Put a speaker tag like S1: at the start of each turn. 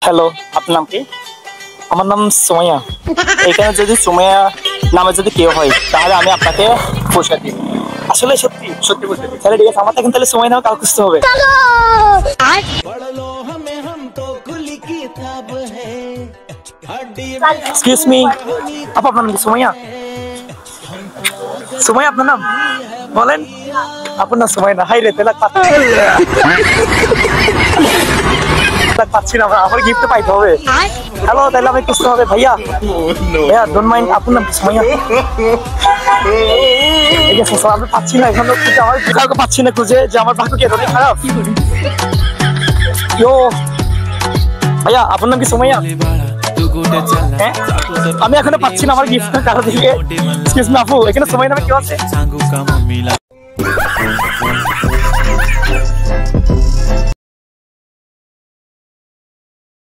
S1: Hello, আপনার নাম কি? আমার নাম সুমাইয়া। এখানে যদি সুমাইয়া নামে যদি কেউ হয় তাহলে আমি আপনাকে পুরস্কার দিই। আসলে সত্যি সত্যি বলতে তাহলে ঠিক আছে, আমার এখন তাহলে সুমাইয়া নামে কাউ খুঁজতে হবে। এক্সকিউজ মি, আপা আপনার নাম কি? সুমাইয়া? সুমাইয়া আপনার নাম বলেন। আপনার নাম সুমাইয়া না? হাই রে, তাহলে পাচ্ছি না, আমার গিফট পাইতে হবে। হ্যালো, তাহলে আমি খুঁজতে হবে। ভাইয়া ভাইয়া ডোন্ট মাইন্ড, আপনার নাম সুমাইয়া? ঠিক আছে স্যার, আমি পাচ্ছি না এখন, আমার কাউকে পাচ্ছি না খুঁজে, যে আমার ভাগ্য কি এতটাই খারাপ? ইয়ো ভাইয়া, আপনার নাম কি সুমাইয়া? হ্যাঁ, আমি এখনো পাচ্ছি না আমার গিফট কারো দিকে। এক্সকিউজ মি আপু, এখানে সুমাইয়া নামে কেউ আছে?